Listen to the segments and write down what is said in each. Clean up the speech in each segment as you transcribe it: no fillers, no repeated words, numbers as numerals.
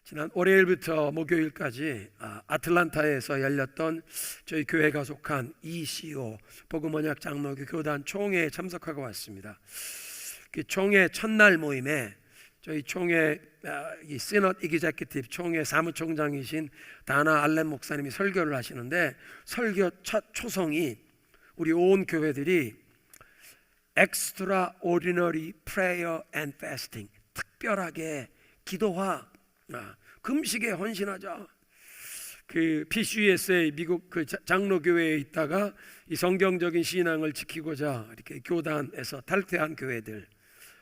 지난 월요일부터 목요일까지 아틀란타에서 열렸던 저희 교회가 속한 ECO 복음언약 장로교 교단 총회에 참석하고 왔습니다. 그 총회 첫날 모임에 저희 총회 이 시너드 이기자키티브 총회 사무총장이신 다나 알렌 목사님이 설교를 하시는데, 설교 첫 초성이 우리 온 교회들이 Extraordinary Prayer and Fasting, 특별하게 기도와 금식에 헌신하자. 그 PCUSA 미국 그 장로교회에 있다가 이 성경적인 신앙을 지키고자 이렇게 교단에서 탈퇴한 교회들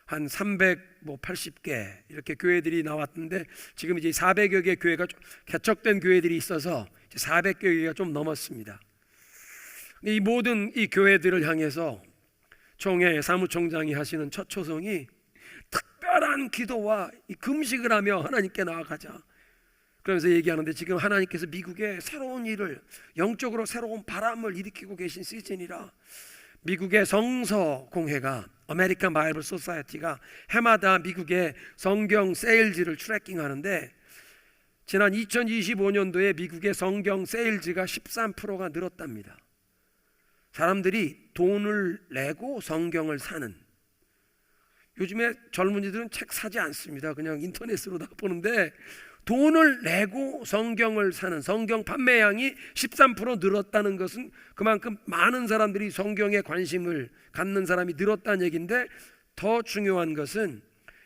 한 380개 이렇게 교회들이 나왔는데, 지금 이제 400여 개 교회가 개척된 교회들이 있어서 400개 교회가 좀 넘었습니다. 이 모든 이 교회들을 향해서 총회 사무총장이 하시는 첫 초성이 특별한 기도와 이 금식을 하며 하나님께 나아가자. 그러면서 얘기하는데, 지금 하나님께서 미국에 새로운 일을, 영적으로 새로운 바람을 일으키고 계신 시즌이라 미국의 성서공회가, 아메리칸 바이블 소사이어티가 해마다 미국의 성경 세일즈를 트래킹하는데, 지난 2025년도에 미국의 성경 세일즈가 13%가 늘었답니다. 사람들이 돈을 내고 성경을 사는, 요즘에 젊은이들은 책 사지 않습니다. 그냥 인터넷으로 다 보는데, 돈을 내고 성경을 사는 성경 판매량이 13% 늘었다는 것은 그만큼 많은 사람들이 성경에 관심을 갖는 사람이 늘었다는 얘기인데, 더 중요한 것은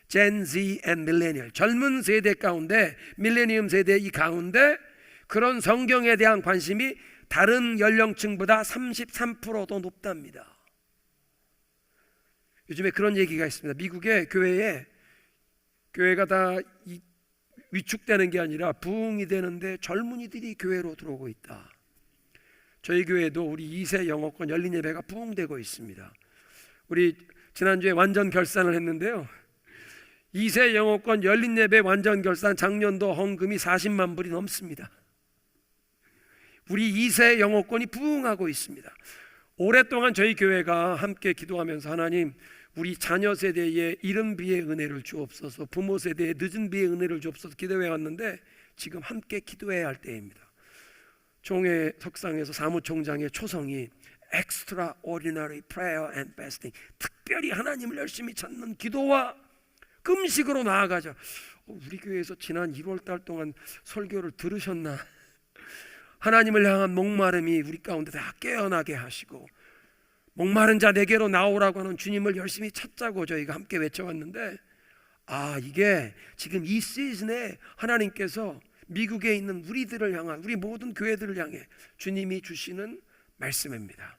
Gen Z and Millennial, 젊은 세대 가운데, 밀레니엄 세대 이 가운데 그런 성경에 대한 관심이 다른 연령층보다 33% 더 높답니다. 요즘에 그런 얘기가 있습니다. 미국의 교회가 다 위축되는 게 아니라 부흥이 되는데 젊은이들이 교회로 들어오고 있다. 저희 교회도 우리 2세 영어권 열린 예배가 부흥되고 있습니다. 우리 지난주에 완전 결산을 했는데요, 2세 영어권 열린 예배 완전 결산 작년도 헌금이 40만 불이 넘습니다. 우리 2세 영어권이 부흥하고 있습니다. 오랫동안 저희 교회가 함께 기도하면서, 하나님 우리 자녀 세대에 이른 비의 은혜를 주옵소서, 부모 세대에 늦은 비의 은혜를 주옵소서 기도해 왔는데, 지금 함께 기도해야 할 때입니다. 총회 석상에서 사무총장의 초성이 Extraordinary Prayer and Fasting, 특별히 하나님을 열심히 찾는 기도와 금식으로 나아가자. 우리 교회에서 지난 1월 달 동안 설교를 들으셨나? 하나님을 향한 목마름이 우리 가운데 다 깨어나게 하시고, 목마른 자 내게로 나오라고 하는 주님을 열심히 찾자고 저희가 함께 외쳐왔는데, 이게 지금 이 시즌에 하나님께서 미국에 있는 우리들을 향한, 우리 모든 교회들을 향해 주님이 주시는 말씀입니다.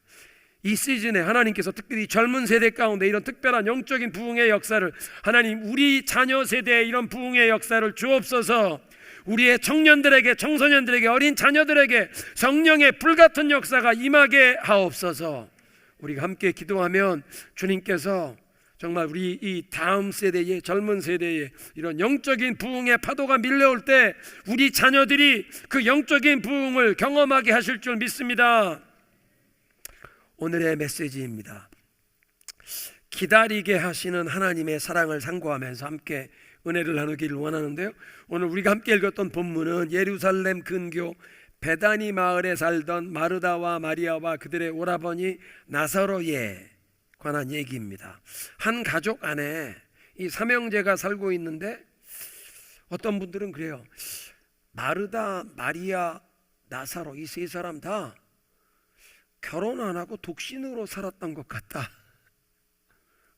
이 시즌에 하나님께서 특별히 젊은 세대 가운데 이런 특별한 영적인 부흥의 역사를, 하나님 우리 자녀 세대에 이런 부흥의 역사를 주옵소서. 우리의 청년들에게, 청소년들에게, 어린 자녀들에게 성령의 불같은 역사가 임하게 하옵소서. 우리가 함께 기도하면 주님께서 정말 우리 이 다음 세대의, 젊은 세대의 이런 영적인 부흥의 파도가 밀려올 때 우리 자녀들이 그 영적인 부흥을 경험하게 하실 줄 믿습니다. 오늘의 메시지입니다. 기다리게 하시는 하나님의 사랑을 상고하면서 함께 은혜를 나누기를 원하는데요, 오늘 우리가 함께 읽었던 본문은 예루살렘 근교 베다니 마을에 살던 마르다와 마리아와 그들의 오라버니 나사로에 관한 얘기입니다. 한 가족 안에 이 삼형제가 살고 있는데, 어떤 분들은 그래요. 마르다, 마리아, 나사로 이 세 사람 다 결혼 안 하고 독신으로 살았던 것 같다.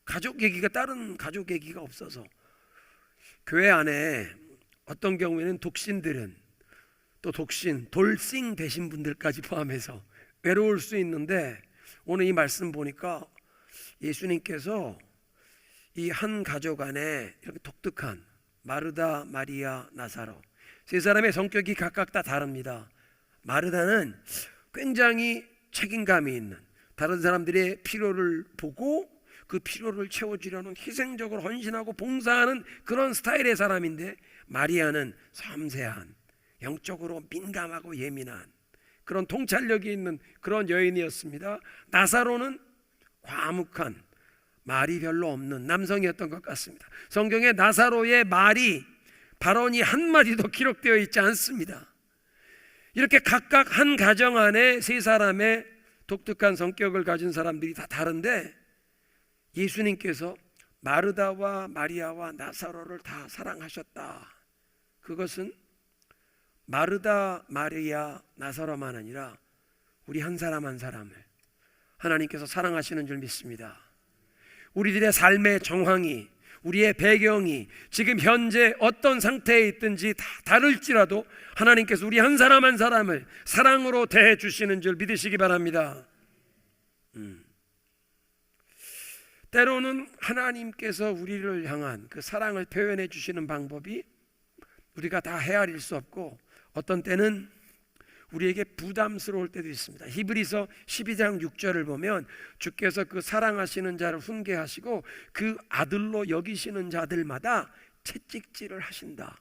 가족 얘기가, 다른 가족 얘기가 없어서. 교회 안에 어떤 경우에는 독신들은, 또 독신, 돌싱 되신 분들까지 포함해서 외로울 수 있는데, 오늘 이 말씀 보니까 예수님께서 이 한 가족 안에 이렇게 독특한 마르다, 마리아, 나사로 세 사람의 성격이 각각 다 다릅니다. 마르다는 굉장히 책임감이 있는, 다른 사람들의 필요를 보고 그 필요를 채워주려는 희생적으로 헌신하고 봉사하는 그런 스타일의 사람인데, 마리아는 섬세한, 영적으로 민감하고 예민한 그런 통찰력이 있는 그런 여인이었습니다. 나사로는 과묵한, 말이 별로 없는 남성이었던 것 같습니다. 성경에 나사로의 말이 발언이 한마디도 기록되어 있지 않습니다. 이렇게 각각 한 가정 안에 세 사람의 독특한 성격을 가진 사람들이 다 다른데 예수님께서 마르다와 마리아와 나사로를 다 사랑하셨다. 그것은 마르다, 마리아, 나사로만 아니라 우리 한 사람 한 사람을 하나님께서 사랑하시는 줄 믿습니다. 우리들의 삶의 정황이, 우리의 배경이 지금 현재 어떤 상태에 있든지 다 다를지라도 하나님께서 우리 한 사람 한 사람을 사랑으로 대해 주시는 줄 믿으시기 바랍니다. 때로는 하나님께서 우리를 향한 그 사랑을 표현해 주시는 방법이 우리가 다 헤아릴 수 없고 어떤 때는 우리에게 부담스러울 때도 있습니다. 히브리서 12장 6절을 보면 주께서 그 사랑하시는 자를 훈계하시고 그 아들로 여기시는 자들마다 채찍질을 하신다.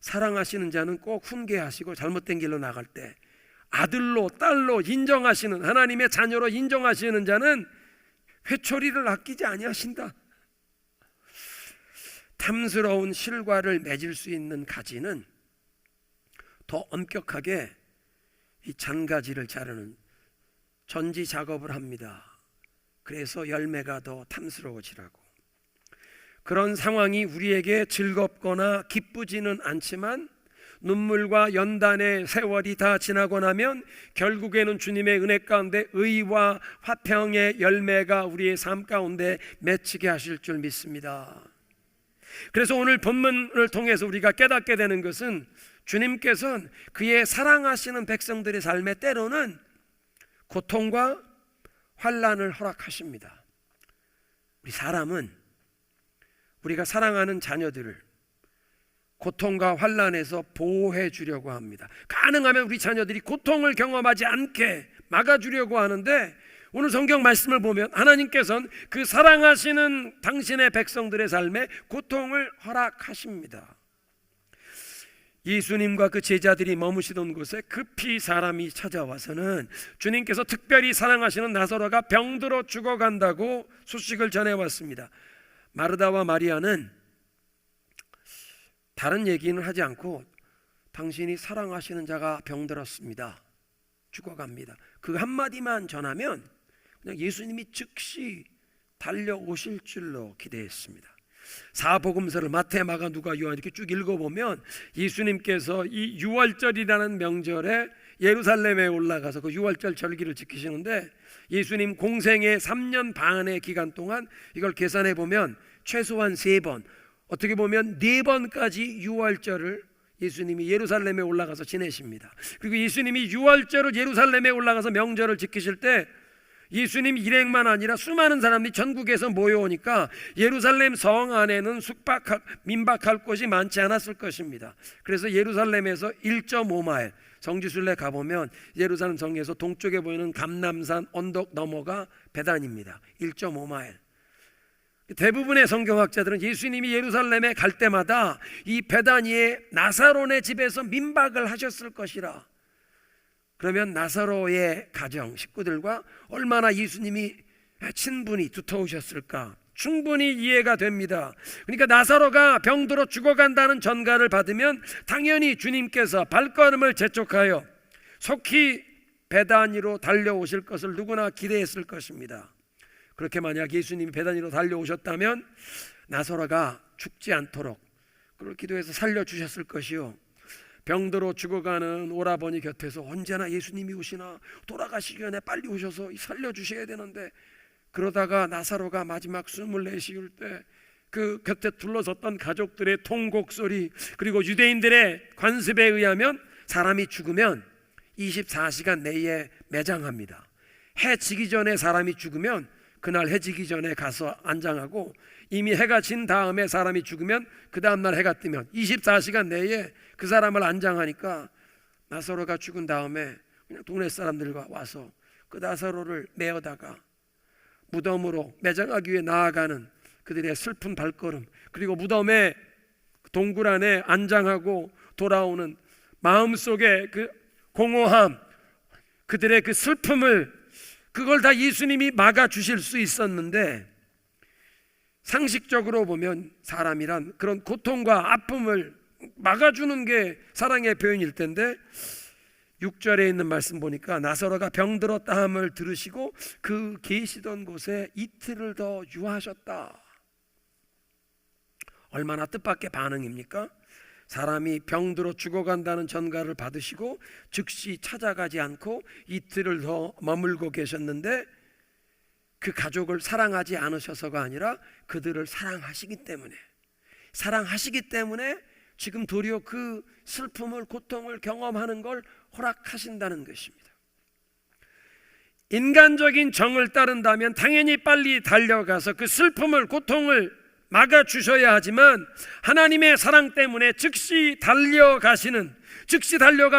사랑하시는 자는 꼭 훈계하시고 잘못된 길로 나갈 때 아들로 딸로 인정하시는, 하나님의 자녀로 인정하시는 자는 회초리를 아끼지 아니하신다. 탐스러운 실과를 맺을 수 있는 가지는 더 엄격하게 이 잔가지를 자르는 전지 작업을 합니다. 그래서 열매가 더 탐스러워지라고. 그런 상황이 우리에게 즐겁거나 기쁘지는 않지만 눈물과 연단의 세월이 다 지나고 나면 결국에는 주님의 은혜 가운데 의와 화평의 열매가 우리의 삶 가운데 맺히게 하실 줄 믿습니다. 그래서 오늘 본문을 통해서 우리가 깨닫게 되는 것은 주님께서는 그의 사랑하시는 백성들의 삶에 때로는 고통과 환난을 허락하십니다. 우리 사람은 우리가 사랑하는 자녀들을 고통과 환난에서 보호해 주려고 합니다. 가능하면 우리 자녀들이 고통을 경험하지 않게 막아주려고 하는데 오늘 성경 말씀을 보면 하나님께서는 그 사랑하시는 당신의 백성들의 삶에 고통을 허락하십니다. 예수님과 그 제자들이 머무시던 곳에 급히 사람이 찾아와서는 주님께서 특별히 사랑하시는 나사로가 병들어 죽어간다고 소식을 전해왔습니다. 마르다와 마리아는 다른 얘기는 하지 않고 당신이 사랑하시는 자가 병들었습니다, 죽어갑니다, 그 한마디만 전하면 그냥 예수님이 즉시 달려오실 줄로 기대했습니다. 사복음서를 마태, 마가, 누가, 요한 이렇게 쭉 읽어보면 예수님께서 이 유월절이라는 명절에 예루살렘에 올라가서 그 유월절 절기를 지키시는데 예수님 공생의 3년 반의 기간 동안 이걸 계산해 보면 최소한 3번, 어떻게 보면 4번까지 유월절을 예수님이 예루살렘에 올라가서 지내십니다. 그리고 예수님이 유월절을 예루살렘에 올라가서 명절을 지키실 때 예수님 일행만 아니라 수많은 사람들이 전국에서 모여오니까 예루살렘 성 안에는 민박할 곳이 많지 않았을 것입니다. 그래서 예루살렘에서 1.5마일, 성지순례 가보면 예루살렘 성에서 동쪽에 보이는 감람산 언덕 너머가 베단입니다. 1.5마일. 대부분의 성경학자들은 예수님이 예루살렘에 갈 때마다 이 베다니의 나사로네 집에서 민박을 하셨을 것이라. 그러면 나사로의 가정 식구들과 얼마나 예수님이 친분이 두터우셨을까 충분히 이해가 됩니다. 그러니까 나사로가 병들어 죽어간다는 전가를 받으면 당연히 주님께서 발걸음을 재촉하여 속히 베다니로 달려오실 것을 누구나 기대했을 것입니다. 그렇게 만약 예수님이 베다니로 달려오셨다면 나사로가 죽지 않도록 그걸 기도해서 살려주셨을 것이요, 병들어 죽어가는 오라버니 곁에서 언제나 예수님이 오시나, 돌아가시기 전에 빨리 오셔서 살려주셔야 되는데, 그러다가 나사로가 마지막 숨을 내쉬울 때 그 곁에 둘러섰던 가족들의 통곡 소리, 그리고 유대인들의 관습에 의하면 사람이 죽으면 24시간 내에 매장합니다. 해 지기 전에 사람이 죽으면 그날 해 지기 전에 가서 안장하고, 이미 해가 진 다음에 사람이 죽으면 그 다음날 해가 뜨면 24시간 내에 그 사람을 안장하니까 나사로가 죽은 다음에 그냥 동네 사람들과 와서 그 나사로를 메어다가 무덤으로 매장하기 위해 나아가는 그들의 슬픈 발걸음, 그리고 무덤에 동굴 안에 안장하고 돌아오는 마음속의 그 공허함, 그들의 그 슬픔을, 그걸 다 예수님이 막아주실 수 있었는데 상식적으로 보면 사람이란 그런 고통과 아픔을 막아주는 게 사랑의 표현일 텐데 6절에 있는 말씀 보니까 나사로가 병들었다 함을 들으시고 그 계시던 곳에 이틀을 더 유하셨다. 얼마나 뜻밖의 반응입니까? 사람이 병들어 죽어간다는 전가를 받으시고 즉시 찾아가지 않고 이틀을 더 머물고 계셨는데 그 가족을 사랑하지 않으셔서가 아니라 그들을 사랑하시기 때문에 지금 도리어 그 슬픔을, 고통을 경험하는 걸 허락하신다는 것입니다. 인간적인 정을 따른다면 당연히 빨리 달려가서 그 슬픔을, 고통을 막아주셔야 하지만 하나님의 사랑 때문에 즉시 달려가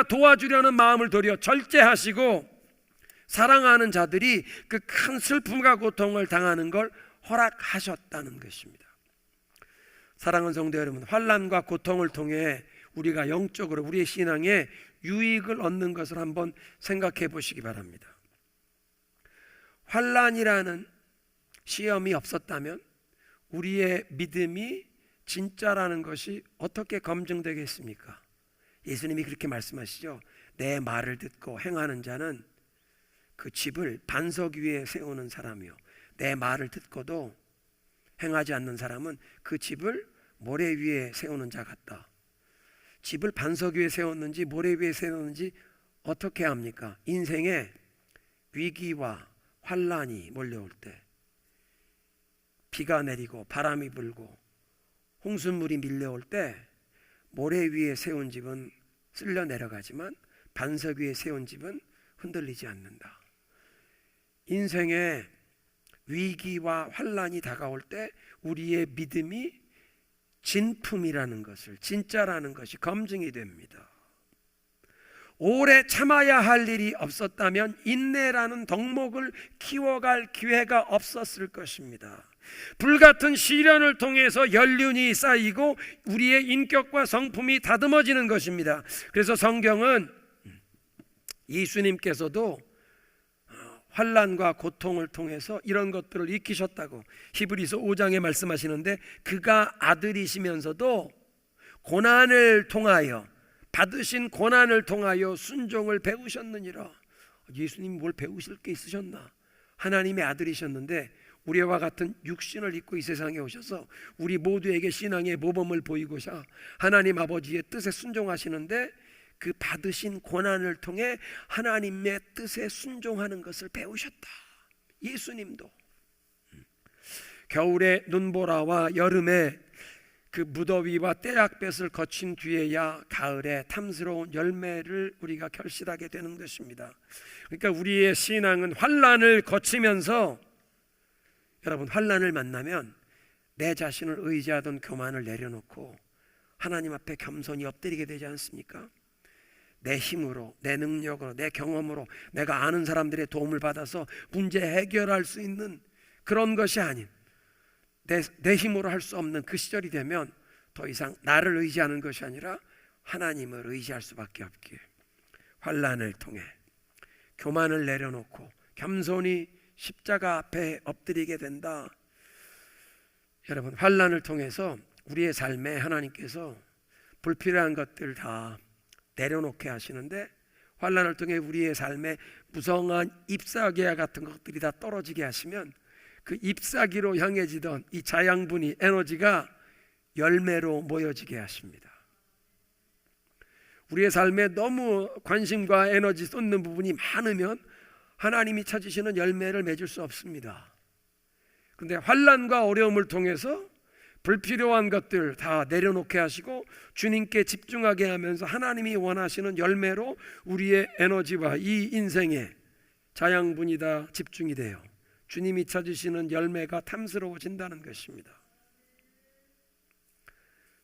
도와주려는 마음을 도리어 절제하시고 사랑하는 자들이 그 큰 슬픔과 고통을 당하는 걸 허락하셨다는 것입니다. 사랑하는 성도 여러분, 환난과 고통을 통해 우리가 영적으로 우리의 신앙에 유익을 얻는 것을 한번 생각해 보시기 바랍니다. 환난이라는 시험이 없었다면 우리의 믿음이 진짜라는 것이 어떻게 검증되겠습니까? 예수님이 그렇게 말씀하시죠. 내 말을 듣고 행하는 자는 그 집을 반석 위에 세우는 사람이요, 내 말을 듣고도 행하지 않는 사람은 그 집을 모래 위에 세우는 자 같다. 집을 반석 위에 세웠는지 모래 위에 세웠는지 어떻게 합니까? 인생에 위기와 환난이 몰려올 때, 비가 내리고 바람이 불고 홍수물이 밀려올 때 모래 위에 세운 집은 쓸려 내려가지만 반석 위에 세운 집은 흔들리지 않는다. 인생에 위기와 환난이 다가올 때 우리의 믿음이 진품이라는 것을, 진짜라는 것이 검증이 됩니다. 오래 참아야 할 일이 없었다면 인내라는 덕목을 키워갈 기회가 없었을 것입니다. 불같은 시련을 통해서 연륜이 쌓이고 우리의 인격과 성품이 다듬어지는 것입니다. 그래서 성경은 예수님께서도 환난과 고통을 통해서 이런 것들을 익히셨다고 히브리서 5장에 말씀하시는데, 그가 아들이시면서도 고난을 통하여, 받으신 고난을 통하여 순종을 배우셨느니라. 예수님이 뭘 배우실 게 있으셨나? 하나님의 아들이셨는데 우리와 같은 육신을 입고 이 세상에 오셔서 우리 모두에게 신앙의 모범을 보이고자 하나님 아버지의 뜻에 순종하시는데, 그 받으신 고난을 통해 하나님의 뜻에 순종하는 것을 배우셨다. 예수님도 겨울에 눈보라와 여름에 그 무더위와 때약볕을 거친 뒤에야 가을에 탐스러운 열매를 우리가 결실하게 되는 것입니다. 그러니까 우리의 신앙은 환난을 거치면서, 여러분, 환난을 만나면 내 자신을 의지하던 교만을 내려놓고 하나님 앞에 겸손히 엎드리게 되지 않습니까? 내 힘으로, 내 능력으로, 내 경험으로 내가 아는 사람들의 도움을 받아서 문제 해결할 수 있는 그런 것이 아닌, 내 힘으로 할 수 없는 그 시절이 되면 더 이상 나를 의지하는 것이 아니라 하나님을 의지할 수밖에 없기에 환난을 통해 교만을 내려놓고 겸손히 십자가 앞에 엎드리게 된다. 여러분, 환난을 통해서 우리의 삶에 하나님께서 불필요한 것들 다 내려놓게 하시는데, 환난을 통해 우리의 삶에 무성한 잎사귀와 같은 것들이 다 떨어지게 하시면 그 잎사귀로 향해지던 이 자양분이, 에너지가 열매로 모여지게 하십니다. 우리의 삶에 너무 관심과 에너지 쏟는 부분이 많으면 하나님이 찾으시는 열매를 맺을 수 없습니다. 그런데 환난과 어려움을 통해서 불필요한 것들 다 내려놓게 하시고 주님께 집중하게 하면서 하나님이 원하시는 열매로 우리의 에너지와 이 인생의 자양분이 다 집중이 돼요. 주님이 찾으시는 열매가 탐스러워진다는 것입니다.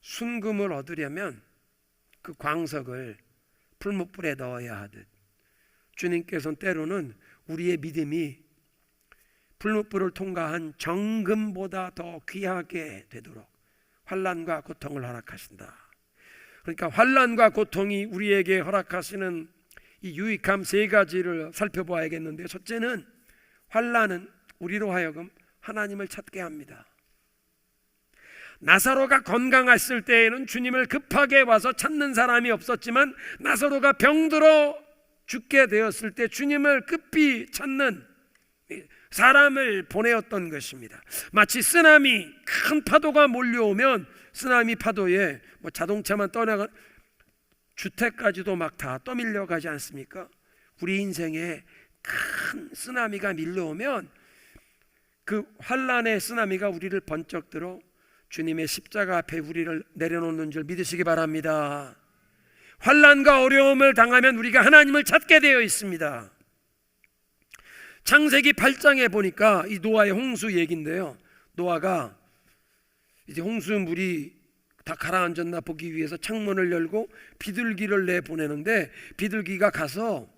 순금을 얻으려면 그 광석을 풀무불에 넣어야 하듯, 주님께서는 때로는 우리의 믿음이 풀무불을 통과한 정금보다 더 귀하게 되도록 환난과 고통을 허락하신다. 그러니까 환난과 고통이 우리에게 허락하시는 이 유익함 세 가지를 살펴봐야겠는데, 첫째는 환난은 우리로 하여금 하나님을 찾게 합니다. 나사로가 건강했을 때에는 주님을 급하게 와서 찾는 사람이 없었지만 나사로가 병들어 죽게 되었을 때 주님을 급히 찾는 사람을 보내었던 것입니다. 마치 쓰나미, 큰 파도가 몰려오면 쓰나미 파도에 자동차만 떠나가 주택까지도 막 다 떠밀려 가지 않습니까? 우리 인생에 큰 쓰나미가 밀려오면 그 환란의 쓰나미가 우리를 번쩍 들어 주님의 십자가 앞에 우리를 내려놓는 줄 믿으시기 바랍니다. 환란과 어려움을 당하면 우리가 하나님을 찾게 되어 있습니다. 창세기 8장에 보니까 이 노아의 홍수 얘기인데요, 노아가 이제 홍수물이 다 가라앉았나 보기 위해서 창문을 열고 비둘기를 내보내는데 비둘기가 가서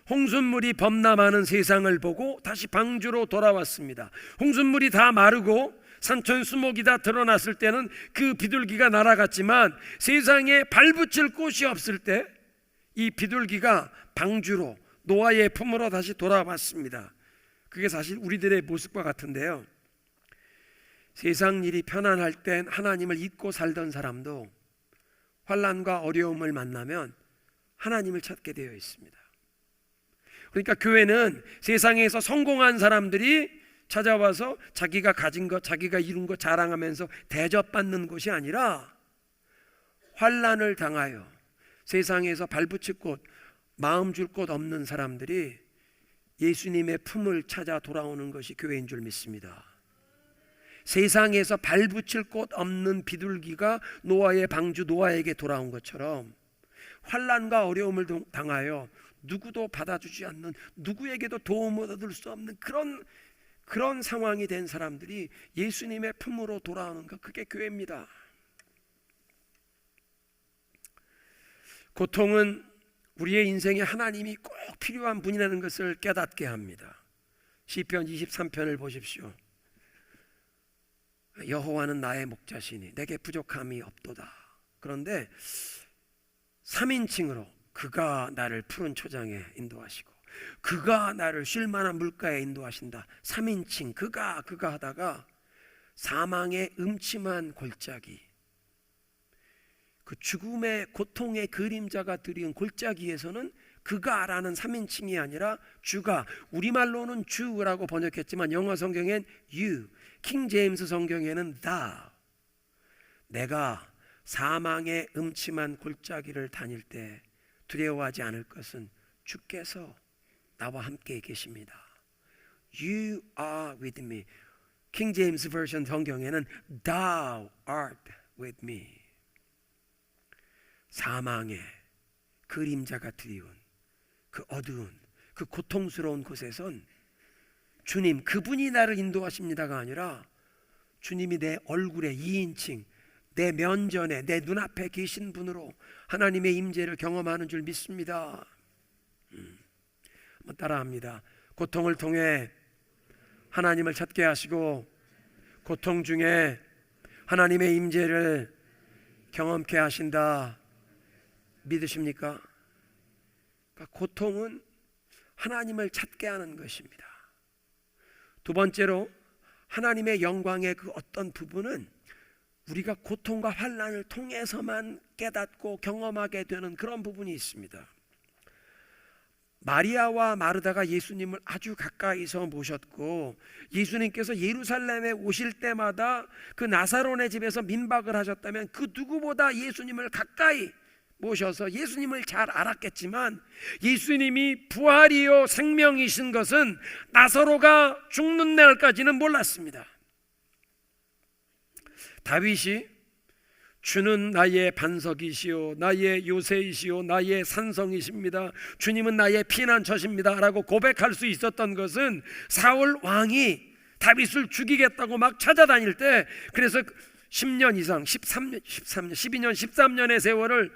홍수물이 범람하는 세상을 보고 다시 방주로 돌아왔습니다. 홍수물이 다 마르고 산천수목이 다 드러났을 때는 그 비둘기가 날아갔지만 세상에 발붙일 곳이 없을 때 이 비둘기가 방주로 노아의 품으로 다시 돌아왔습니다. 그게 사실 우리들의 모습과 같은데요, 세상 일이 편안할 땐 하나님을 잊고 살던 사람도 환난과 어려움을 만나면 하나님을 찾게 되어 있습니다. 그러니까 교회는 세상에서 성공한 사람들이 찾아와서 자기가 가진 것, 자기가 이룬 것 자랑하면서 대접받는 곳이 아니라 환난을 당하여 세상에서 발붙일 곳, 마음 줄 곳 없는 사람들이 예수님의 품을 찾아 돌아오는 것이 교회인 줄 믿습니다. 세상에서 발붙일 곳 없는 비둘기가 노아의 방주 노아에게 돌아온 것처럼 환난과 어려움을 당하여 누구도 받아주지 않는, 누구에게도 도움을 얻을 수 없는 그런 상황이 된 사람들이 예수님의 품으로 돌아오는 것, 그게 교회입니다. 고통은 우리의 인생에 하나님이 꼭 필요한 분이라는 것을 깨닫게 합니다. 시편 23편을 보십시오. 여호와는 나의 목자시니 내게 부족함이 없도다. 그런데 3인칭으로 그가 나를 푸른 초장에 인도하시고 그가 나를 쉴만한 물가에 인도하신다. 3인칭 그가 하다가 사망의 음침한 골짜기, 그 죽음의 고통의 그림자가 드리운 골짜기에서는 그가라는 3인칭이 아니라 주가, 우리말로는 주라고 번역했지만 영어 성경엔 you, 킹 제임스 성경에는 thou, 내가 사망의 음침한 골짜기를 다닐 때 두려워하지 않을 것은 주께서 나와 함께 계십니다. You are with me. 킹 제임스 버전 성경에는 thou art with me. 사망의 그림자가 드리운 그 어두운 그 고통스러운 곳에선 주님, 그분이 나를 인도하십니다가 아니라 주님이 내 얼굴에 2인칭 내 면전에 내 눈앞에 계신 분으로 하나님의 임재를 경험하는 줄 믿습니다. 한번 따라합니다. 고통을 통해 하나님을 찾게 하시고 고통 중에 하나님의 임재를 경험케 하신다. 믿으십니까? 그러니까 고통은 하나님을 찾게 하는 것입니다. 두 번째로 하나님의 영광의 그 어떤 부분은 우리가 고통과 환난을 통해서만 깨닫고 경험하게 되는 그런 부분이 있습니다. 마리아와 마르다가 예수님을 아주 가까이서 모셨고 예수님께서 예루살렘에 오실 때마다 그 나사로네 집에서 민박을 하셨다면 그 누구보다 예수님을 가까이 모셔서 예수님을 잘 알았겠지만 예수님이 부활이요 생명이신 것은 나사로가 죽는 날까지는 몰랐습니다. 다윗이 주는 나의 반석이시요 나의 요새이시요 나의 산성이십니다. 주님은 나의 피난처십니다 라고 고백할 수 있었던 것은 사울 왕이 다윗을 죽이겠다고 막 찾아다닐 때, 그래서 10년 이상 12년 13년의 세월을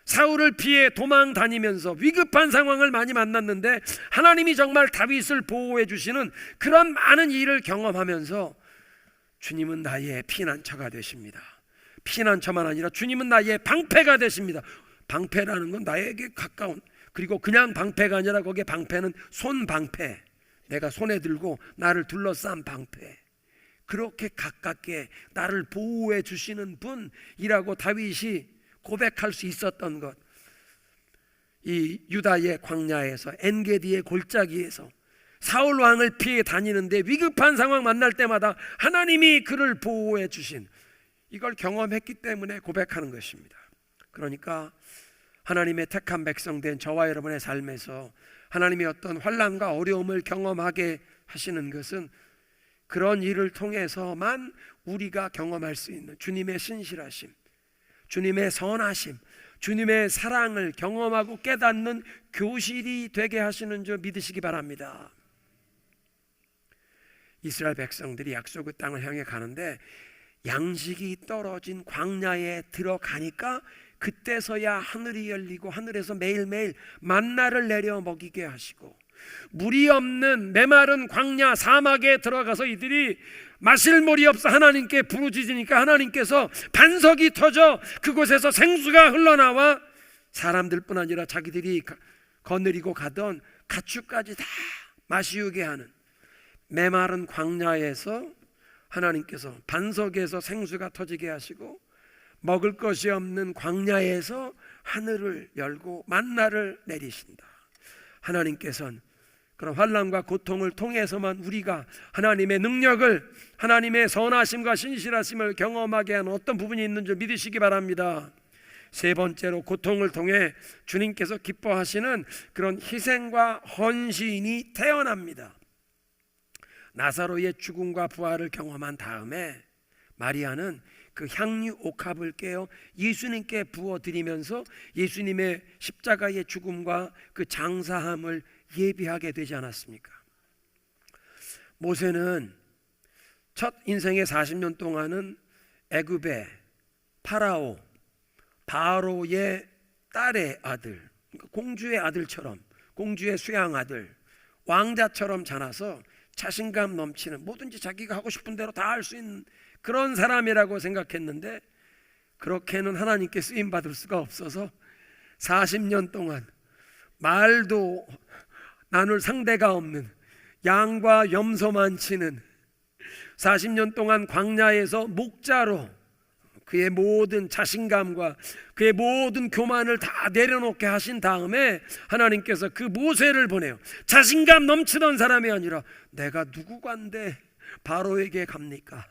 사울을 피해 도망 다니면서 위급한 상황을 많이 만났는데 하나님이 정말 다윗을 보호해 주시는 그런 많은 일을 경험하면서 주님은 나의 피난처가 되십니다. 피난처만 아니라 주님은 나의 방패가 되십니다. 방패라는 건 나에게 가까운, 그리고 그냥 방패가 아니라 거기에 방패는 손방패, 내가 손에 들고 나를 둘러싼 방패, 그렇게 가깝게 나를 보호해 주시는 분이라고 다윗이 고백할 수 있었던 것, 이 유다의 광야에서, 엔게디의 골짜기에서 사울 왕을 피해 다니는데 위급한 상황 만날 때마다 하나님이 그를 보호해 주신, 이걸 경험했기 때문에 고백하는 것입니다. 그러니까 하나님의 택한 백성된 저와 여러분의 삶에서 하나님의 어떤 환난과 어려움을 경험하게 하시는 것은 그런 일을 통해서만 우리가 경험할 수 있는 주님의 신실하심, 주님의 선하심, 주님의 사랑을 경험하고 깨닫는 교실이 되게 하시는 줄 믿으시기 바랍니다. 이스라엘 백성들이 약속의 땅을 향해 가는데 양식이 떨어진 광야에 들어가니까 그때서야 하늘이 열리고 하늘에서 매일매일 만나를 내려 먹이게 하시고, 물이 없는 메마른 광야 사막에 들어가서 이들이 마실 물이 없어 하나님께 부르짖으니까 하나님께서 반석이 터져 그곳에서 생수가 흘러나와 사람들뿐 아니라 자기들이 거느리고 가던 가축까지 다 마시우게 하는, 메마른 광야에서 하나님께서 반석에서 생수가 터지게 하시고, 먹을 것이 없는 광야에서 하늘을 열고 만나를 내리신다. 하나님께서는 그런 환난과 고통을 통해서만 우리가 하나님의 능력을, 하나님의 선하심과 신실하심을 경험하게 하는 어떤 부분이 있는 줄 믿으시기 바랍니다. 세 번째로, 고통을 통해 주님께서 기뻐하시는 그런 희생과 헌신이 태어납니다. 나사로의 죽음과 부활을 경험한 다음에 마리아는 그 향유 옥합을 깨어 예수님께 부어드리면서 예수님의 십자가의 죽음과 그 장사함을 예비하게 되지 않았습니까? 모세는 첫 인생의 40년 동안은 애굽의 바로의 딸의 아들, 공주의 아들처럼, 공주의 수양 아들, 왕자처럼 자라서 자신감 넘치는, 뭐든지 자기가 하고 싶은 대로 다 할 수 있는 그런 사람이라고 생각했는데, 그렇게는 하나님께 쓰임받을 수가 없어서 40년 동안 말도 나눌 상대가 없는 양과 염소만 치는 40년 동안 광야에서 목자로 그의 모든 자신감과 그의 모든 교만을 다 내려놓게 하신 다음에 하나님께서 그 모세를 보내요. 자신감 넘치던 사람이 아니라 내가 누구간데 바로에게 갑니까?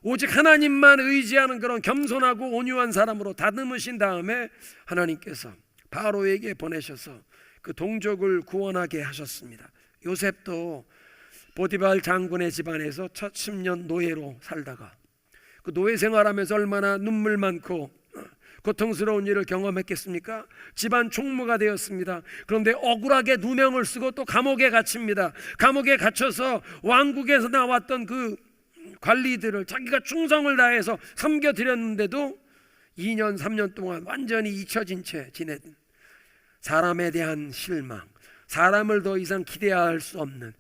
오직 하나님만 의지하는 그런 겸손하고 온유한 사람으로 다듬으신 다음에 하나님께서 바로에게 보내셔서 그 동족을 구원하게 하셨습니다. 요셉도 보디발 장군의 집안에서 첫 10년 노예로 살다가 그 노예 생활하면서 얼마나 눈물 많고 고통스러운 일을 경험했겠습니까? 집안 총무가 되었습니다. 그런데 억울하게 누명을 쓰고 또 감옥에 갇힙니다. 감옥에 갇혀서 왕국에서 나왔던 그 관리들을 자기가 충성을 다해서 섬겨드렸는데도 2년 3년 동안 완전히 잊혀진 채 지낸, 사람에 대한 실망, 사람을 더 이상 기대할 수 없는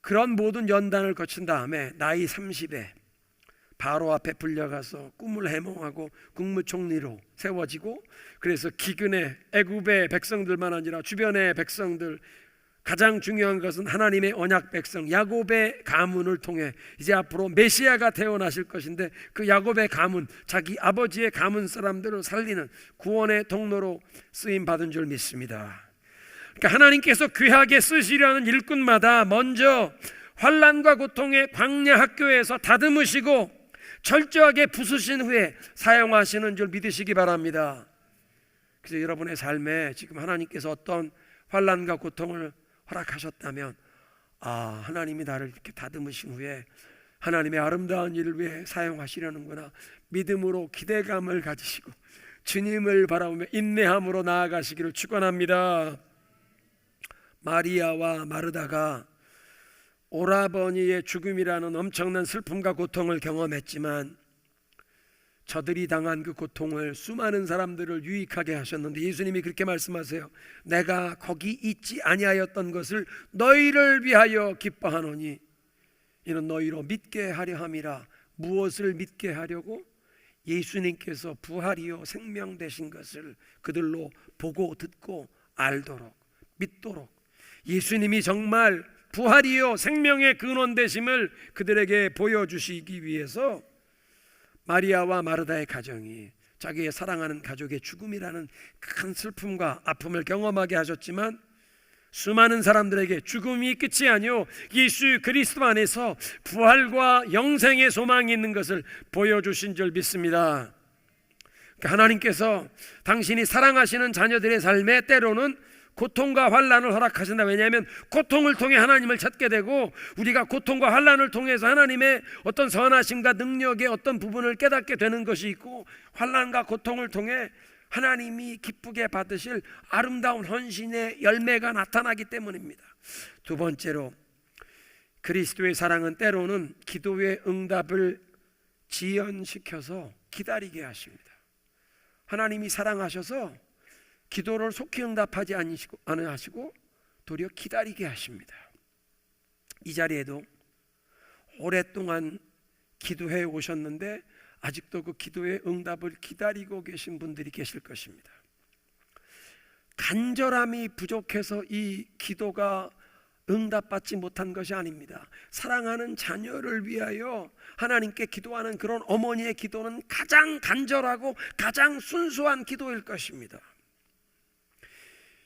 그런 모든 연단을 거친 다음에 나이 30에 바로 앞에 불려가서 꿈을 해몽하고 국무총리로 세워지고, 그래서 기근의 애굽의 백성들만 아니라 주변의 백성들, 가장 중요한 것은 하나님의 언약 백성 야곱의 가문을 통해 이제 앞으로 메시아가 태어나실 것인데, 그 야곱의 가문, 자기 아버지의 가문 사람들을 살리는 구원의 통로로 쓰임 받은 줄 믿습니다. 그러니까 하나님께서 귀하게 쓰시려는 일꾼마다 먼저 환난과 고통의 광야 학교에서 다듬으시고 철저하게 부수신 후에 사용하시는 줄 믿으시기 바랍니다. 그래서 여러분의 삶에 지금 하나님께서 어떤 환난과 고통을 허락하셨다면, 하나님이 나를 이렇게 다듬으신 후에 하나님의 아름다운 일을 위해 사용하시려는구나, 믿음으로 기대감을 가지시고 주님을 바라보며 인내함으로 나아가시기를 축원합니다. 마리아와 마르다가 오라버니의 죽음이라는 엄청난 슬픔과 고통을 경험했지만 저들이 당한 그 고통을 수많은 사람들을 유익하게 하셨는데, 예수님이 그렇게 말씀하세요. 내가 거기 있지 아니하였던 것을 너희를 위하여 기뻐하노니 이는 너희로 믿게 하려 함이라. 무엇을 믿게 하려고? 예수님께서 부활이요 생명 되신 것을 그들로 보고 듣고 알도록, 믿도록, 예수님이 정말 부활이요 생명의 근원 되심을 그들에게 보여주시기 위해서 마리아와 마르다의 가정이 자기의 사랑하는 가족의 죽음이라는 큰 슬픔과 아픔을 경험하게 하셨지만, 수많은 사람들에게 죽음이 끝이 아니요 예수 그리스도 안에서 부활과 영생의 소망이 있는 것을 보여주신 줄 믿습니다. 하나님께서 당신이 사랑하시는 자녀들의 삶에 때로는 고통과 환난을 허락하신다. 왜냐하면 고통을 통해 하나님을 찾게 되고, 우리가 고통과 환난을 통해서 하나님의 어떤 선하심과 능력의 어떤 부분을 깨닫게 되는 것이 있고, 환난과 고통을 통해 하나님이 기쁘게 받으실 아름다운 헌신의 열매가 나타나기 때문입니다. 두 번째로, 그리스도의 사랑은 때로는 기도의 응답을 지연시켜서 기다리게 하십니다. 하나님이 사랑하셔서 기도를 속히 응답하지 않으시고 도리어 기다리게 하십니다. 이 자리에도 오랫동안 기도해 오셨는데 아직도 그 기도의 응답을 기다리고 계신 분들이 계실 것입니다. 간절함이 부족해서 이 기도가 응답받지 못한 것이 아닙니다. 사랑하는 자녀를 위하여 하나님께 기도하는 그런 어머니의 기도는 가장 간절하고 가장 순수한 기도일 것입니다.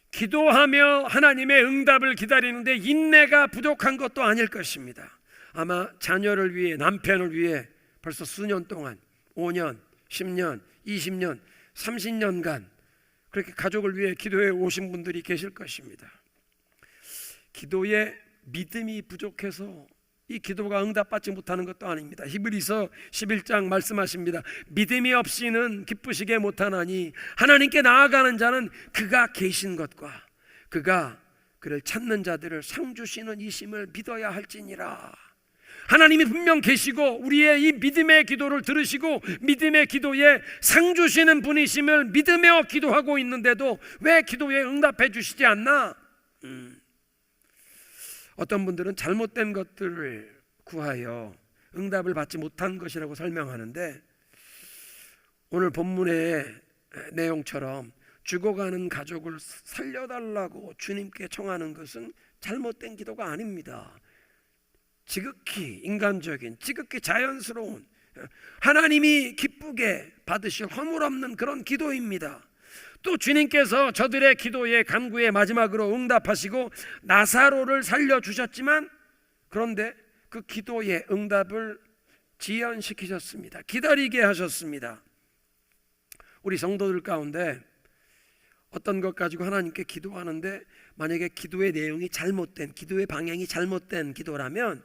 기도하며 하나님의 응답을 기다리는데 인내가 부족한 것도 아닐 것입니다. 아마 자녀를 위해, 남편을 위해 벌써 수년 동안 5년, 10년, 20년, 30년간 그렇게 가족을 위해 기도해 오신 분들이 계실 것입니다. 기도에 믿음이 부족해서 이 기도가 응답받지 못하는 것도 아닙니다. 히브리서 11장 말씀하십니다. 믿음이 없이는 기쁘시게 못하나니 하나님께 나아가는 자는 그가 계신 것과 그가 그를 찾는 자들을 상 주시는 이심을 믿어야 할지니라. 하나님이 분명 계시고 우리의 이 믿음의 기도를 들으시고 믿음의 기도에 상 주시는 분이심을 믿으며 기도하고 있는데도 왜 기도에 응답해 주시지 않나? 어떤 분들은 잘못된 것들을 구하여 응답을 받지 못한 것이라고 설명하는데, 오늘 본문의 내용처럼 죽어가는 가족을 살려달라고 주님께 청하는 것은 잘못된 기도가 아닙니다. 지극히 인간적인, 지극히 자연스러운, 하나님이 기쁘게 받으실 허물없는 그런 기도입니다. 또 주님께서 저들의 기도에 간구에 마지막으로 응답하시고 나사로를 살려주셨지만, 그런데 그 기도의 응답을 지연시키셨습니다. 기다리게 하셨습니다. 우리 성도들 가운데 어떤 것 가지고 하나님께 기도하는데 만약에 기도의 내용이 잘못된, 기도의 방향이 잘못된 기도라면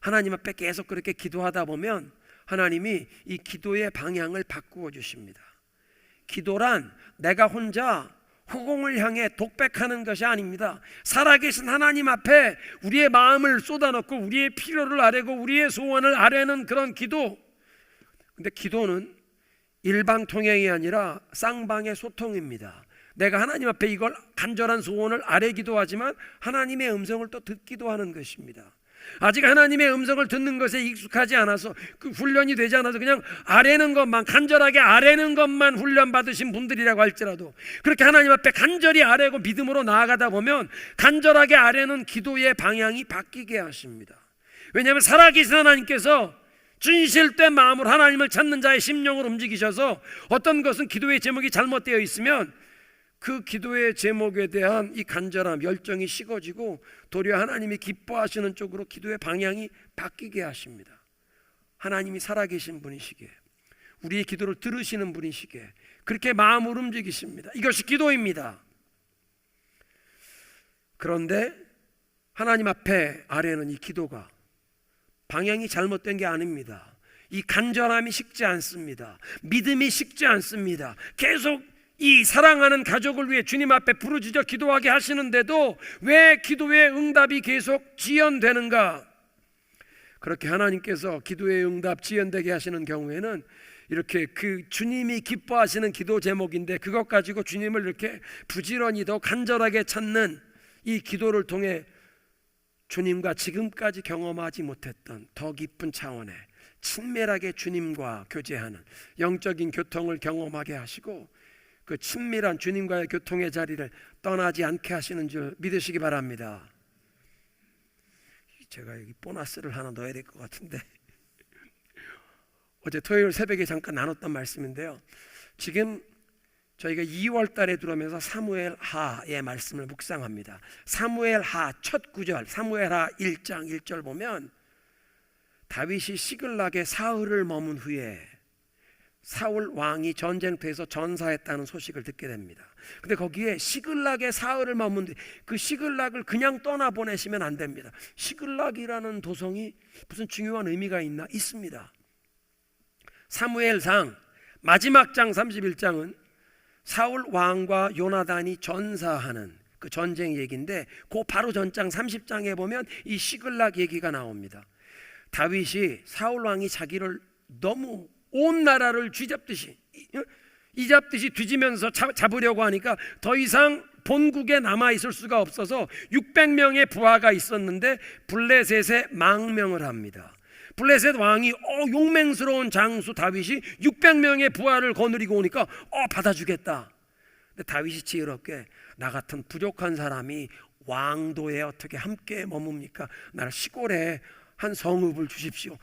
하나님 앞에 계속 그렇게 기도하다 보면 하나님이 이 기도의 방향을 바꾸어 주십니다. 기도란 내가 혼자 허공을 향해 독백하는 것이 아닙니다. 살아계신 하나님 앞에 우리의 마음을 쏟아놓고 우리의 필요를 아뢰고 우리의 소원을 아뢰는 그런 기도. 근데 기도는 일방통행이 아니라 쌍방의 소통입니다. 내가 하나님 앞에 이걸 간절한 소원을 아뢰기도 하지만 하나님의 음성을 또 듣기도 하는 것입니다. 아직 하나님의 음성을 듣는 것에 익숙하지 않아서, 그 훈련이 되지 않아서 그냥 아뢰는 것만, 간절하게 아뢰는 것만 훈련 받으신 분들이라고 할지라도 그렇게 하나님 앞에 간절히 아뢰고 믿음으로 나아가다 보면 간절하게 아뢰는 기도의 방향이 바뀌게 하십니다. 왜냐하면 살아계신 하나님께서 진실된 마음으로 하나님을 찾는 자의 심령을 움직이셔서 어떤 것은 기도의 제목이 잘못되어 있으면 그 기도의 제목에 대한 이 간절함, 열정이 식어지고 도리어 하나님이 기뻐하시는 쪽으로 기도의 방향이 바뀌게 하십니다. 하나님이 살아계신 분이시기에, 우리의 기도를 들으시는 분이시기에 그렇게 마음을 움직이십니다. 이것이 기도입니다. 그런데 하나님 앞에 아뢰는 이 기도가 방향이 잘못된 게 아닙니다. 이 간절함이 식지 않습니다. 믿음이 식지 않습니다. 계속 이 사랑하는 가족을 위해 주님 앞에 부르짖어 기도하게 하시는데도 왜 기도의 응답이 계속 지연되는가? 그렇게 하나님께서 기도의 응답 지연되게 하시는 경우에는 이렇게 그 주님이 기뻐하시는 기도 제목인데 그것 가지고 주님을 이렇게 부지런히 더 간절하게 찾는 이 기도를 통해 주님과 지금까지 경험하지 못했던 더 깊은 차원의 친밀하게 주님과 교제하는 영적인 교통을 경험하게 하시고 그 친밀한 주님과의 교통의 자리를 떠나지 않게 하시는 줄 믿으시기 바랍니다. 제가 여기 보너스를 하나 넣어야 될 것 같은데 어제 토요일 새벽에 잠깐 나눴던 말씀인데요. 지금 저희가 2월 달에 들어오면서 사무엘 하의 말씀을 묵상합니다. 사무엘 하 첫 구절, 사무엘 하 1장 1절 보면 다윗이 시글락에 사흘을 머문 후에 사울 왕이 전쟁터에서 전사했다는 소식을 듣게 됩니다. 근데 거기에 시글락에 사흘을 머문 뒤 그 시글락을 그냥 떠나보내시면 안 됩니다. 시글락이라는 도성이 무슨 중요한 의미가 있나? 있습니다. 사무엘상 마지막 장 31장은 사울 왕과 요나단이 전사하는 그 전쟁 얘기인데 그 바로 전장 30장에 보면 이 시글락 얘기가 나옵니다. 다윗이 사울 왕이 자기를 너무 온 나라를 쥐잡듯이 이잡듯이 뒤지면서 잡으려고 하니까 더 이상 본국에 남아있을 수가 없어서 600명의 부하가 있었는데 블레셋에 망명을 합니다. 블레셋 왕이 용맹스러운 장수 다윗이 600명의 부하를 거느리고 오니까 받아주겠다. 근데 다윗이 지혜롭게 나 같은 부족한 사람이 왕도에 어떻게 함께 머뭅니까? 나를 시골에 한 성읍을 주십시오.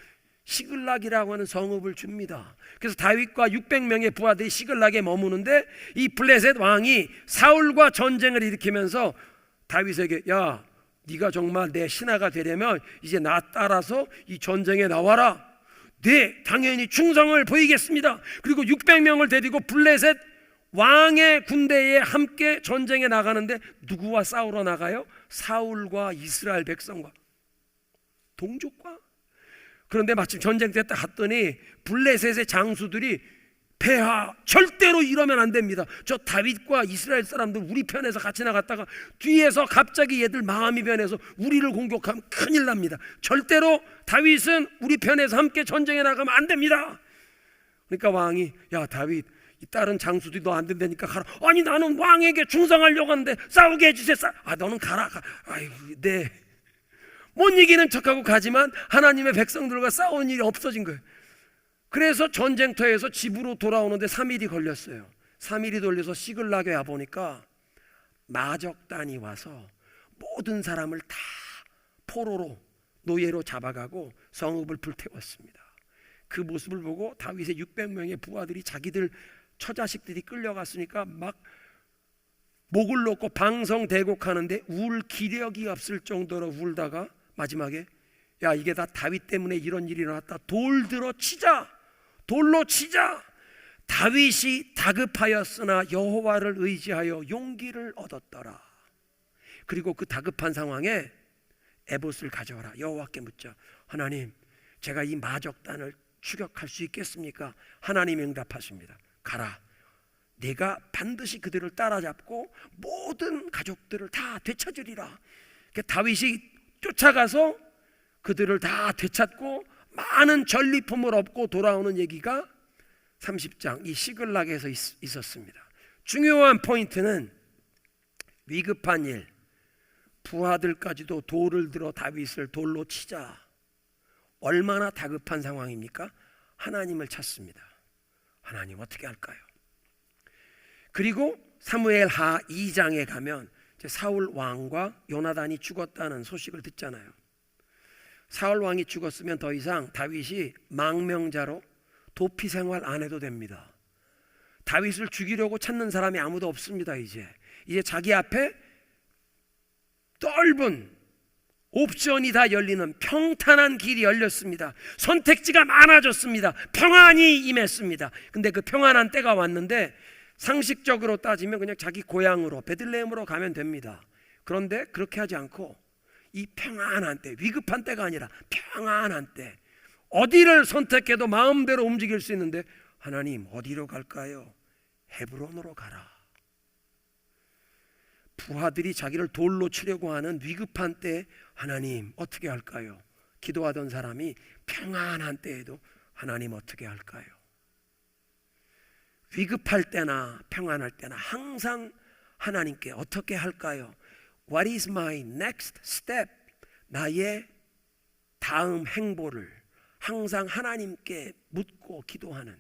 시글락이라고 하는 성읍을 줍니다. 그래서 다윗과 600명의 부하들이 시글락에 머무는데 이 블레셋 왕이 사울과 전쟁을 일으키면서 다윗에게 야 네가 정말 내 신하가 되려면 이제 나 따라서 이 전쟁에 나와라. 네 당연히 충성을 보이겠습니다. 그리고 600명을 데리고 블레셋 왕의 군대에 함께 전쟁에 나가는데 누구와 싸우러 나가요? 사울과 이스라엘 백성과 동족과. 그런데 마침 전쟁 때 딱 갔더니 블레셋의 장수들이 폐하 절대로 이러면 안 됩니다. 저 다윗과 이스라엘 사람들 우리 편에서 같이 나갔다가 뒤에서 갑자기 얘들 마음이 변해서 우리를 공격하면 큰일 납니다. 절대로 다윗은 우리 편에서 함께 전쟁에 나가면 안 됩니다. 그러니까 왕이 야 다윗 이 다른 장수들이 너 안 된다니까 가라. 아니 나는 왕에게 충성하려고 하는데 싸우게 해주세요. 너는 가라. 아이고 네. 못 이기는 척하고 가지만 하나님의 백성들과 싸우는 일이 없어진 거예요. 그래서 전쟁터에서 집으로 돌아오는데 3일이 걸렸어요. 3일이 걸려서 시글락에 와보니까 마적단이 와서 모든 사람을 다 포로로 노예로 잡아가고 성읍을 불태웠습니다. 그 모습을 보고 다윗의 600명의 부하들이 자기들 처자식들이 끌려갔으니까 막 목을 놓고 방성대곡하는데 울 기력이 없을 정도로 울다가 마지막에 야 이게 다 다윗 때문에 이런 일이 일어났다. 돌 들어 치자. 돌로 치자. 다윗이 다급하였으나 여호와를 의지하여 용기를 얻었더라. 그리고 그 다급한 상황에 에봇을 가져와라. 여호와께 묻자. 하나님 제가 이 마적단을 추격할 수 있겠습니까? 하나님이 응답하십니다. 가라. 내가 반드시 그들을 따라잡고 모든 가족들을 다 되찾으리라. 다윗이 쫓아가서 그들을 다 되찾고 많은 전리품을 얻고 돌아오는 얘기가 30장 이 시글락에서 있었습니다. 중요한 포인트는 위급한 일, 부하들까지도 돌을 들어 다윗을 돌로 치자. 얼마나 다급한 상황입니까? 하나님을 찾습니다. 하나님 어떻게 할까요? 그리고 사무엘 하 2장에 가면 사울 왕과 요나단이 죽었다는 소식을 듣잖아요. 사울 왕이 죽었으면 더 이상 다윗이 망명자로 도피 생활 안 해도 됩니다. 다윗을 죽이려고 찾는 사람이 아무도 없습니다. 이제 자기 앞에 넓은 옵션이 다 열리는 평탄한 길이 열렸습니다. 선택지가 많아졌습니다. 평안이 임했습니다. 근데 그 평안한 때가 왔는데 상식적으로 따지면 그냥 자기 고향으로 베들레헴으로 가면 됩니다. 그런데 그렇게 하지 않고 이 평안한 때, 위급한 때가 아니라 평안한 때 어디를 선택해도 마음대로 움직일 수 있는데 하나님 어디로 갈까요? 헤브론으로 가라. 부하들이 자기를 돌로 치려고 하는 위급한 때 하나님 어떻게 할까요? 기도하던 사람이 평안한 때에도 하나님 어떻게 할까요? 위급할 때나 평안할 때나 항상 하나님께 어떻게 할까요? What is my next step? 나의 다음 행보를 항상 하나님께 묻고 기도하는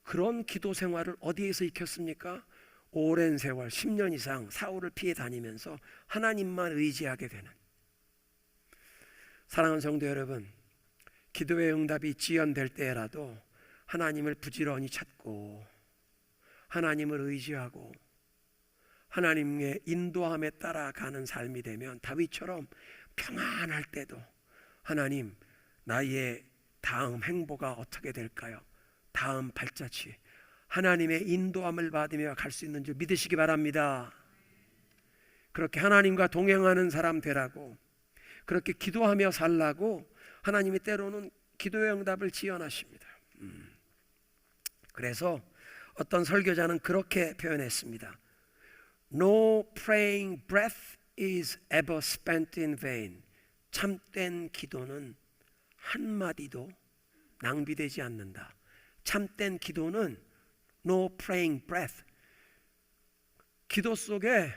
그런 기도 생활을 어디에서 익혔습니까? 오랜 세월 10년 이상 사울을 피해 다니면서 하나님만 의지하게 되는 사랑하는 성도 여러분, 기도의 응답이 지연될 때라도 하나님을 부지런히 찾고 하나님을 의지하고 하나님의 인도함에 따라가는 삶이 되면 다윗처럼 평안할 때도 하나님, 나의 다음 행보가 어떻게 될까요? 다음 발자취 하나님의 인도함을 받으며 갈 수 있는 줄 믿으시기 바랍니다. 그렇게 하나님과 동행하는 사람 되라고, 그렇게 기도하며 살라고 하나님이 때로는 기도의 응답을 지연하십니다. 그래서 어떤 설교자는 그렇게 표현했습니다. No praying breath is ever spent in vain. 참된 기도는 한마디도 낭비되지 않는다. 참된 기도는 no praying breath, 기도 속에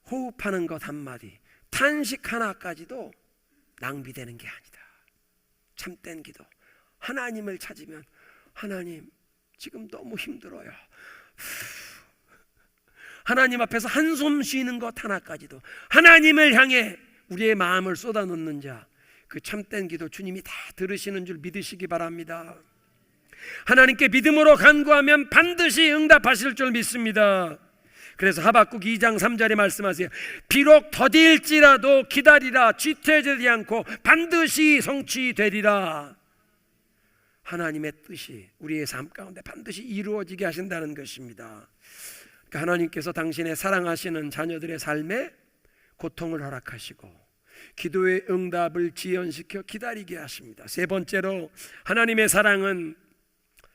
호흡하는 것 한마디, 탄식 하나까지도 낭비되는 게 아니다. 참된 기도, 하나님을 찾으면 하나님 지금 너무 힘들어요. 하나님 앞에서 한숨 쉬는 것 하나까지도 하나님을 향해 우리의 마음을 쏟아놓는 자, 그 참된 기도 주님이 다 들으시는 줄 믿으시기 바랍니다. 하나님께 믿음으로 간구하면 반드시 응답하실 줄 믿습니다. 그래서 하박국 2장 3절에 말씀하세요. 비록 더딜지라도 기다리라. 쥐퇴되지 않고 반드시 성취되리라. 하나님의 뜻이 우리의 삶 가운데 반드시 이루어지게 하신다는 것입니다. 그러니까 하나님께서 당신의 사랑하시는 자녀들의 삶에 고통을 허락하시고 기도의 응답을 지연시켜 기다리게 하십니다. 세 번째로, 하나님의 사랑은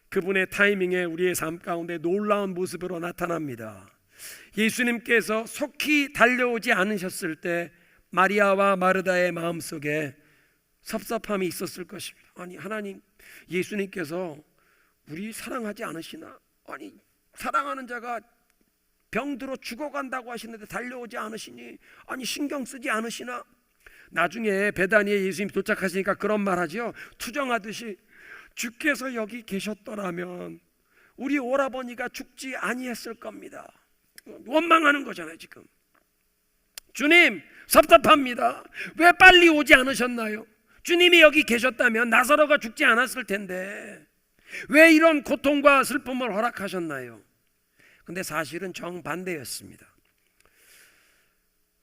그분의 타이밍에 우리의 삶 가운데 놀라운 모습으로 나타납니다. 예수님께서 속히 달려오지 않으셨을 때 마리아와 마르다의 마음속에 섭섭함이 있었을 것입니다. 아니, 하나님, 예수님께서 우리 사랑하지 않으시나? 아니, 사랑하는 자가 병들어 죽어간다고 하시는데 달려오지 않으시니? 아니, 신경 쓰지 않으시나? 나중에 베다니에 예수님이 도착하시니까 그런 말 하죠. 투정하듯이, 주께서 여기 계셨더라면 우리 오라버니가 죽지 아니했을 겁니다. 원망하는 거잖아요. 지금 주님 섭섭합니다. 왜 빨리 오지 않으셨나요? 주님이 여기 계셨다면 나사로가 죽지 않았을 텐데 왜 이런 고통과 슬픔을 허락하셨나요? 근데 사실은 정반대였습니다.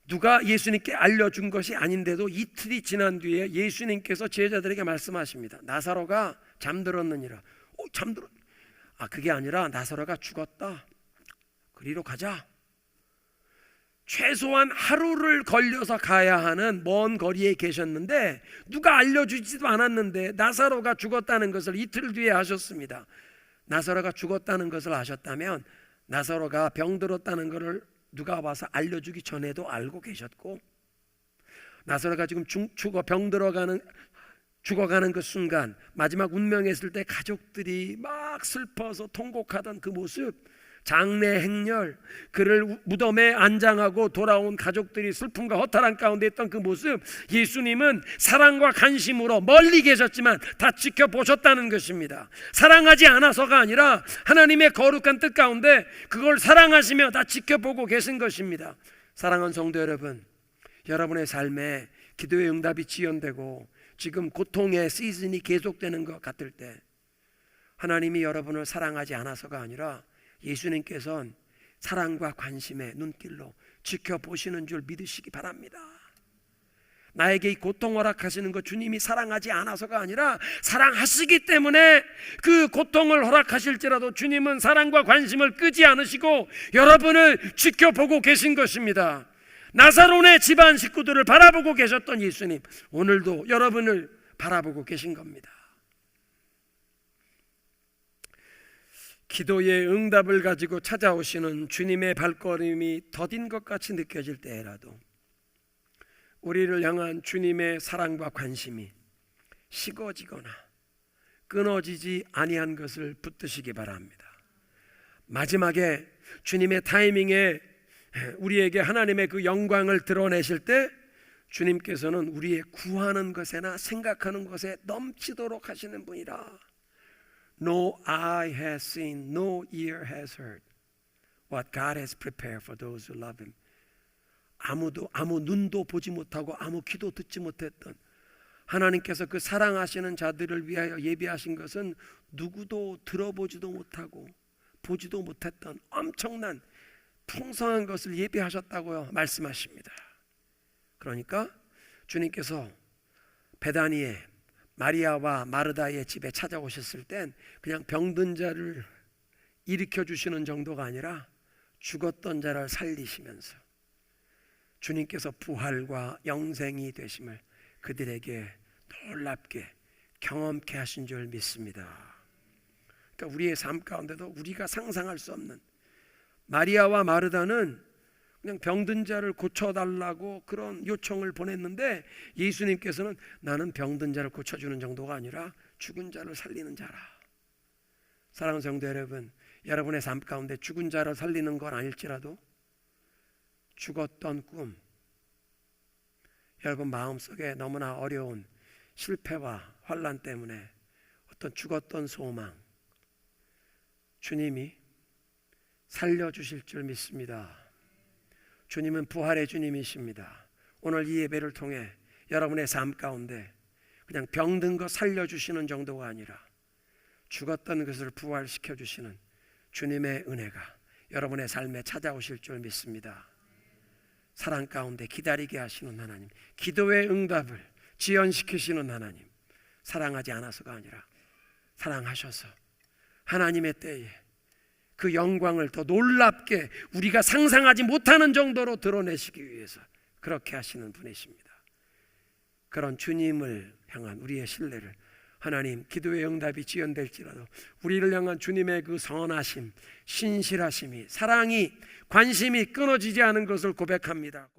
누가 예수님께 알려준 것이 아닌데도 이틀이 지난 뒤에 예수님께서 제자들에게 말씀하십니다. 나사로가 잠들었느니라. 잠들었? 그게 아니라 나사로가 죽었다. 그리로 가자. 최소한 하루를 걸려서 가야 하는 먼 거리에 계셨는데 누가 알려주지도 않았는데 나사로가 죽었다는 것을 이틀 뒤에 하셨습니다. 나사로가 죽었다는 것을 아셨다면 나사로가 병들었다는 것을 누가 와서 알려주기 전에도 알고 계셨고, 나사로가 지금 죽어가는 그 순간 마지막 운명했을 때 가족들이 막 슬퍼서 통곡하던 그 모습, 장례 행렬, 그를 무덤에 안장하고 돌아온 가족들이 슬픔과 허탈한 가운데 있던 그 모습, 예수님은 사랑과 관심으로 멀리 계셨지만 다 지켜보셨다는 것입니다. 사랑하지 않아서가 아니라 하나님의 거룩한 뜻 가운데 그걸 사랑하시며 다 지켜보고 계신 것입니다. 사랑하는 성도 여러분, 여러분의 삶에 기도의 응답이 지연되고 지금 고통의 시즌이 계속되는 것 같을 때 하나님이 여러분을 사랑하지 않아서가 아니라 예수님께서는 사랑과 관심의 눈길로 지켜보시는 줄 믿으시기 바랍니다. 나에게 이 고통 허락하시는 것 주님이 사랑하지 않아서가 아니라 사랑하시기 때문에 그 고통을 허락하실지라도 주님은 사랑과 관심을 끄지 않으시고 여러분을 지켜보고 계신 것입니다. 나사로네 집안 식구들을 바라보고 계셨던 예수님, 오늘도 여러분을 바라보고 계신 겁니다. 기도의 응답을 가지고 찾아오시는 주님의 발걸음이 더딘 것 같이 느껴질 때라도 우리를 향한 주님의 사랑과 관심이 식어지거나 끊어지지 아니한 것을 붙드시기 바랍니다. 마지막에 주님의 타이밍에 우리에게 하나님의 그 영광을 드러내실 때 주님께서는 우리의 구하는 것에나 생각하는 것에 넘치도록 하시는 분이라. No eye has seen, no ear has heard what God has prepared for those who love Him. 아무 눈도 보지 못하고 아무 귀도 듣지 못했던 하나님께서 그 사랑하시는 자들을 위하여 예비하신 것은 누구도 들어보지도 못하고 보지도 못했던 엄청난 풍성한 것을 예비하셨다고 말씀하십니다. 그러니까 주님께서 베다니에 마리아와 마르다의 집에 찾아오셨을 땐 그냥 병든 자를 일으켜 주시는 정도가 아니라 죽었던 자를 살리시면서 주님께서 부활과 영생이 되심을 그들에게 놀랍게 경험케 하신 줄 믿습니다. 그러니까 우리의 삶 가운데도 우리가 상상할 수 없는, 마리아와 마르다는 그냥 병든 자를 고쳐달라고 그런 요청을 보냈는데 예수님께서는 나는 병든 자를 고쳐주는 정도가 아니라 죽은 자를 살리는 자라. 사랑하는 성도 여러분, 여러분의 삶 가운데 죽은 자를 살리는 건 아닐지라도 죽었던 꿈, 여러분 마음속에 너무나 어려운 실패와 환난 때문에 어떤 죽었던 소망, 주님이 살려주실 줄 믿습니다. 주님은 부활의 주님이십니다. 오늘 이 예배를 통해 여러분의 삶 가운데 그냥 병든 거 살려주시는 정도가 아니라 죽었던 것을 부활시켜 주시는 주님의 은혜가 여러분의 삶에 찾아오실 줄 믿습니다. 사랑 가운데 기다리게 하시는 하나님, 기도의 응답을 지연시키시는 하나님, 사랑하지 않아서가 아니라 사랑하셔서 하나님의 때에 그 영광을 더 놀랍게 우리가 상상하지 못하는 정도로 드러내시기 위해서 그렇게 하시는 분이십니다. 그런 주님을 향한 우리의 신뢰를, 하나님 기도의 응답이 지연될지라도 우리를 향한 주님의 그 선하심, 신실하심이, 사랑이, 관심이 끊어지지 않은 것을 고백합니다.